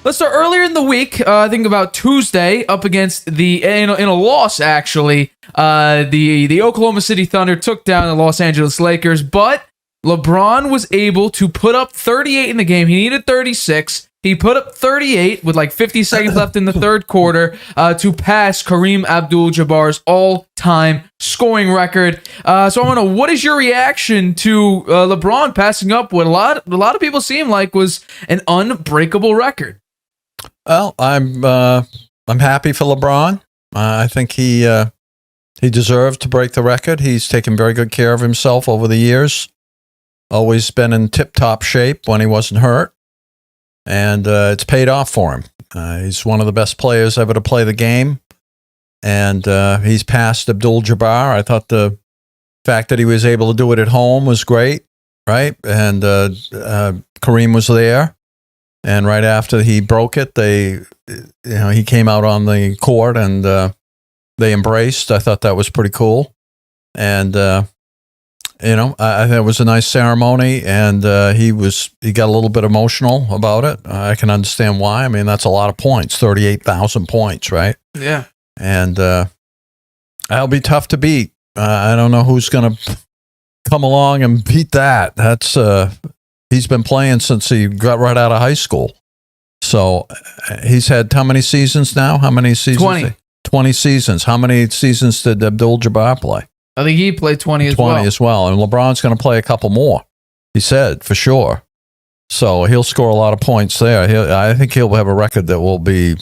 let's start earlier in the week. I think about Tuesday, up against in a loss actually. The Oklahoma City Thunder took down the Los Angeles Lakers, but LeBron was able to put up 38 in the game. He needed 36. He put up 38 with like 50 seconds left in the third quarter to pass Kareem Abdul-Jabbar's all-time scoring record. So I want to know, what is your reaction to LeBron passing up what a lot of people seem like was an unbreakable record? Well, I'm happy for LeBron. I think he deserved to break the record. He's taken very good care of himself over the years. Always been in tip-top shape when he wasn't hurt. And it's paid off for him. He's one of the best players ever to play the game. And he's passed Abdul-Jabbar. I thought the fact that he was able to do it at home was great, right? And Kareem was there. And right after he broke it, he came out on the court and they embraced. I thought that was pretty cool. And I think it was a nice ceremony, and he got a little bit emotional about it. I can understand why. I mean, that's a lot of points, 38,000 points, right? Yeah. And that'll be tough to beat. I don't know who's going to come along and beat that. That's he's been playing since he got right out of high school. So he's had how many seasons now? How many seasons? 20. 20 seasons. How many seasons did Abdul-Jabbar play? I think he played 20 as well. 20 as well. And LeBron's going to play a couple more, he said, for sure. So he'll score a lot of points there. I think he'll have a record that will be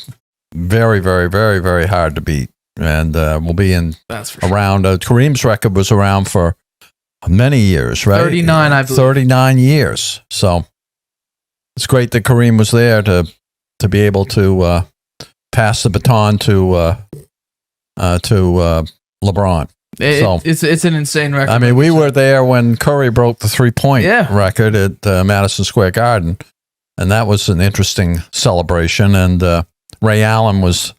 very, very, very, very hard to beat. And will be in around, Kareem's record was around for many years, right? 39, I believe. 39 years. So it's great that Kareem was there to be able to pass the baton to LeBron. It's an insane record. I mean, we were there when Curry broke the 3-point record at Madison Square Garden, and that was an interesting celebration. And Ray Allen was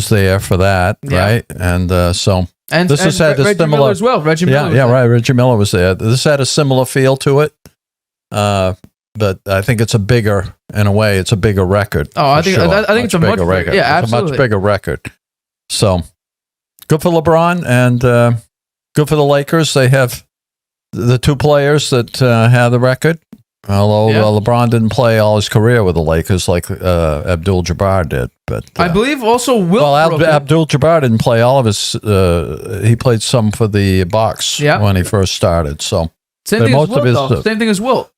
there for that, right? And so this has had a Reggie similar Miller as well. Reggie Miller, right. Reggie Miller was there. This had a similar feel to it, but I think it's a bigger record. Oh, I think it's a much bigger record. Yeah, absolutely. It's a much bigger record. So. Good for LeBron and good for the Lakers. They have the two players that have the record. Although LeBron didn't play all his career with the Lakers like Abdul-Jabbar did. But I believe also Abdul-Jabbar didn't play all of his. He played some for the Bucks when he first started. So same thing as Wilt.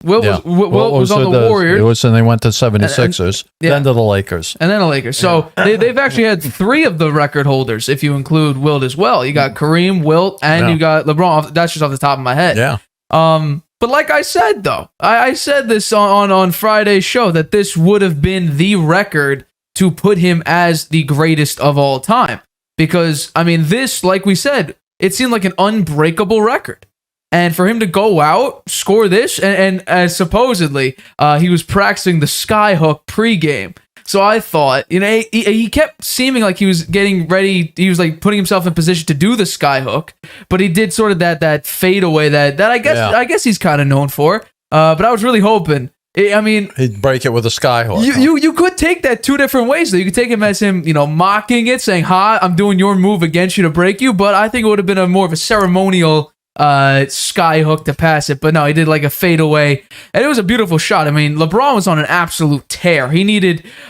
Wilt was on the Warriors. And they went to 76ers, then to the Lakers. And then the Lakers. So they've actually had 3 of the record holders, if you include Wilt as well. You got Kareem, Wilt, and you got LeBron. That's just off the top of my head. Yeah. But like I said, though, I said this on Friday's show, that this would have been the record to put him as the greatest of all time. Because, I mean, this, like we said, it seemed like an unbreakable record. And for him to go out, score this, and supposedly he was practicing the skyhook pregame. So I thought, he kept seeming like he was getting ready. He was like putting himself in position to do the skyhook, but he did sort of that fadeaway that I guess he's kind of known for. But I was really hoping. He'd break it with a skyhook. You could take that 2 different ways though. You could take him as him, mocking it, saying, "Ha, I'm doing your move against you to break you." But I think it would have been more of a ceremonial skyhook to pass it, but no, he did like a fadeaway, and it was a beautiful shot. I mean, LeBron was on an absolute tear.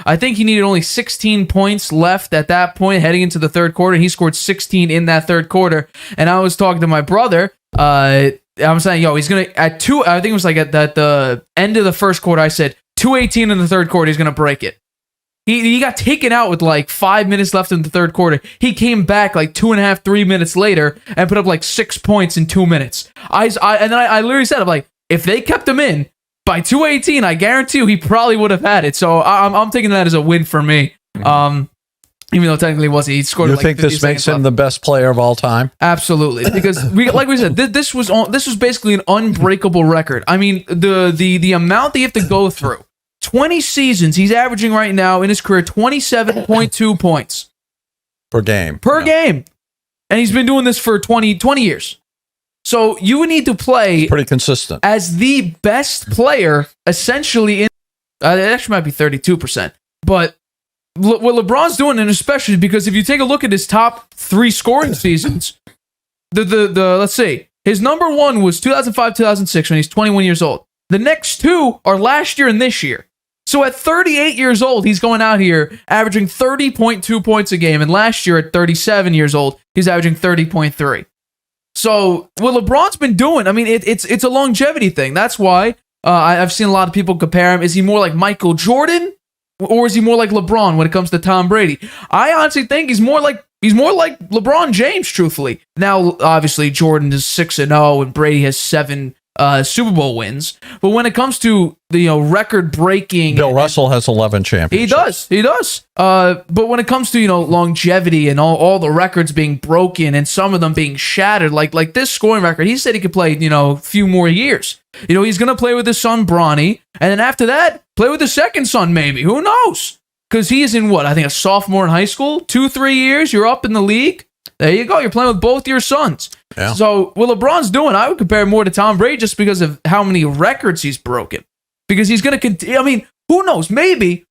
I think he needed only 16 points left at that point, heading into the third quarter. He scored 16 in that third quarter, and I was talking to my brother. I'm saying, he's gonna at 2. I think it was like at the end of the first quarter. I said 2:18 in the third quarter. He's gonna break it. He got taken out with like 5 minutes left in the third quarter. He came back like 2.5, 3 minutes later and put up like 6 points in 2 minutes. And then I literally said, I'm like, if they kept him in by 2:18, I guarantee you he probably would have had it. So I'm taking that as a win for me. Even though technically it wasn't. He scored. You like think this makes him the best player of all time? Absolutely, because like we said, this was basically an unbreakable record. I mean, the amount that you have to go through. 20 seasons, he's averaging right now in his career 27.2 points per game. And he's been doing this for 20 years. So you would need to play pretty consistent as the best player essentially in It actually might be 32%. But what LeBron's doing, and especially because if you take a look at his top 3 scoring seasons, the let's see, his number 1 was 2005, 2006 when he's 21 years old. The next 2 are last year and this year. So at 38 years old, he's going out here averaging 30.2 points a game. And last year at 37 years old, he's averaging 30.3. So what LeBron's been doing, I mean, it's a longevity thing. That's why I've seen a lot of people compare him. Is he more like Michael Jordan, or is he more like LeBron when it comes to Tom Brady? I honestly think he's more like LeBron James, truthfully. Now, obviously, Jordan is 6-0 and Brady has 7 Super Bowl wins. But when it comes to the record-breaking, Bill Russell has 11 championships. He does. But when it comes to longevity and all the records being broken and some of them being shattered, like this scoring record, he said he could play a few more years. He's gonna play with his son Bronny, and then after that, play with his second son maybe. Who knows? Because he is in I think a sophomore in high school. 2-3 years, you're up in the league. There you go. You're playing with both your sons. Yeah. So what LeBron's doing, I would compare more to Tom Brady just because of how many records he's broken. Because he's going to continue. I mean, who knows? Maybe.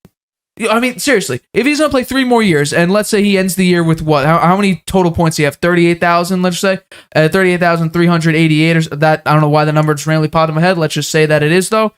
I mean, seriously, if he's going to play 3 more years, and let's say he ends the year with what? How many total points do you have? 38,000, let's say? 38,388 or that. I don't know why the number just randomly popped in my head. Let's just say that it is, though.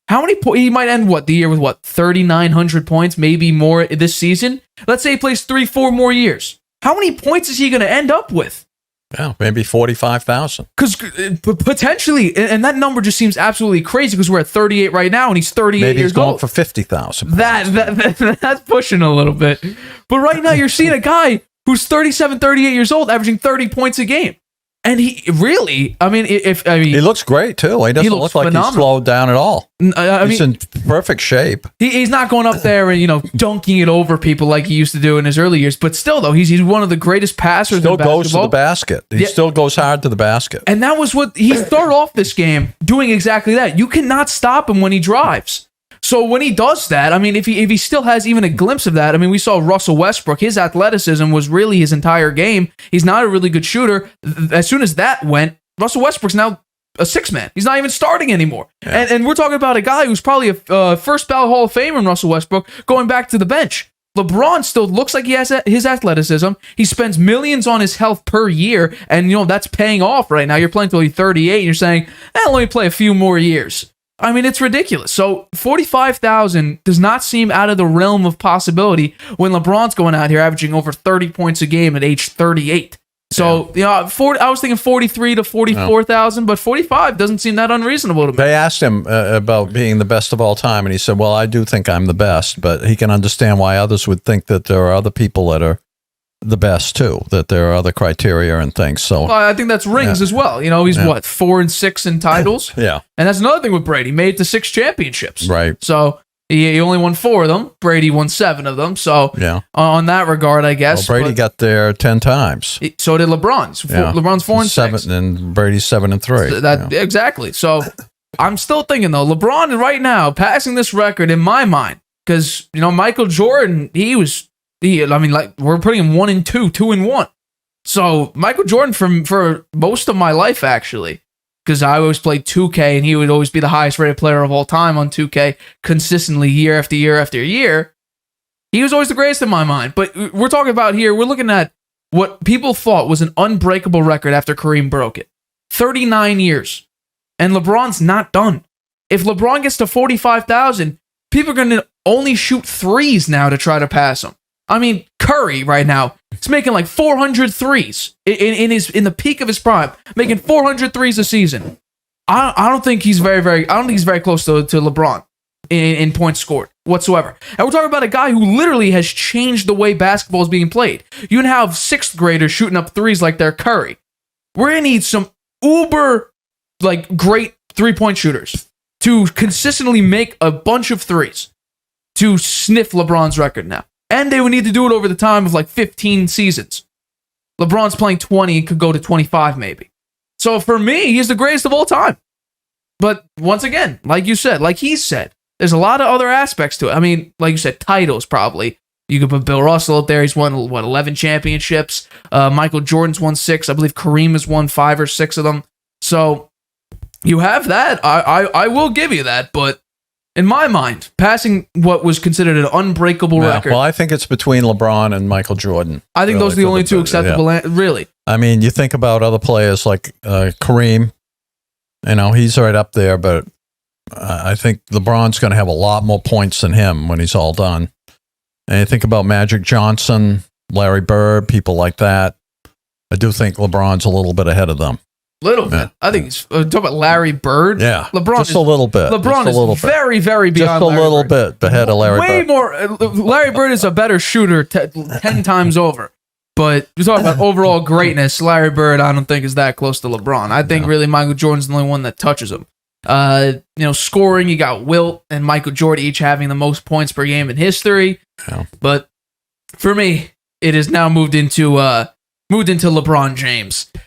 How many points? He might end the year with 3,900 points, maybe more this season. Let's say he plays 3-4 more years. How many points is he going to end up with? Yeah, maybe 45,000. Because potentially, and that number just seems absolutely crazy because we're at 38 right now and he's 38 maybe years he's going old. for 50,000. That's pushing a little bit. But right now you're seeing a guy who's 37, 38 years old averaging 30 points a game. And he really, he looks great too. He doesn't look like he's slowed down at all. He's in perfect shape. He's not going up there and dunking it over people like he used to do in his early years. But still, though, he's one of the greatest passers. Still in basketball. goes to the basket. He still goes hard to the basket. And that was what he started off this game doing exactly that. You cannot stop him when he drives. So when he does that, I mean, if he still has even a glimpse of that, I mean, we saw Russell Westbrook. His athleticism was really his entire game. He's not a really good shooter. As soon as that went, Russell Westbrook's now a 6-man. He's not even starting anymore. Yeah. And we're talking about a guy who's probably a first ballot Hall of Famer in Russell Westbrook going back to the bench. LeBron still looks like he has his athleticism. He spends millions on his health per year, and that's paying off right now. You're playing till you're 38, and you're saying, let me play a few more years. I mean, it's ridiculous. So 45,000 does not seem out of the realm of possibility when LeBron's going out here averaging over 30 points a game at age 38. So, I was thinking 43 to 44,000, but 45 doesn't seem that unreasonable to me. They asked him about being the best of all time, and he said, well, I do think I'm the best, but he can understand why others would think that there are other people that are the best too, that there are other criteria and things. So I think that's rings as well. He's 4 and 6 in titles. Yeah. And that's another thing with Brady. Made it to 6 championships. Right. So he only won 4 of them. Brady won 7 of them. So on that regard, I guess. Well, Brady got there 10 times. So did LeBron's. LeBron's 4 and 6. And Brady's 7 and 3. Exactly. So I'm still thinking though, LeBron right now passing this record in my mind, because Michael Jordan, we're putting him 1 and 2, 2 and 1. So Michael Jordan for most of my life, actually, because I always played 2K and he would always be the highest rated player of all time on 2K consistently year after year after year. He was always the greatest in my mind. But we're talking about here, we're looking at what people thought was an unbreakable record after Kareem broke it. 39 years. And LeBron's not done. If LeBron gets to 45,000, people are going to only shoot threes now to try to pass him. I mean, Curry right now is making like 400 threes in the peak of his prime, making 400 threes a season. I don't think he's very close to LeBron in points scored whatsoever. And we're talking about a guy who literally has changed the way basketball is being played. You can have 6th graders shooting up threes like they're Curry. We're gonna need some uber great 3-point shooters to consistently make a bunch of threes to sniff LeBron's record now. And they would need to do it over the time of 15 seasons. LeBron's playing 20 and could go to 25 maybe. So for me, he's the greatest of all time. But once again, like he said, there's a lot of other aspects to it. I mean, like you said, titles probably. You could put Bill Russell up there. He's won, 11 championships. Michael Jordan's won 6. I believe Kareem has won 5 or 6 of them. So you have that. I will give you that. But in my mind, passing what was considered an unbreakable record. Well, I think it's between LeBron and Michael Jordan. I think those are the only two acceptable. Really, I mean, you think about other players like Kareem. You know, he's right up there, but I think LeBron's going to have a lot more points than him when he's all done. And you think about Magic Johnson, Larry Bird, people like that. I do think LeBron's a little bit ahead of them. Little bit. I think he's talking about Larry Bird. Yeah, LeBron just a little bit. LeBron is very, very beyond. Just a little bit ahead of Larry Bird. Way more. Larry Bird is a better shooter 10 times over. But you're talking about overall greatness. Larry Bird, I don't think is that close to LeBron. I think really Michael Jordan's the only one that touches him. Scoring, you got Wilt and Michael Jordan each having the most points per game in history. Yeah. But for me, it has now moved into LeBron James.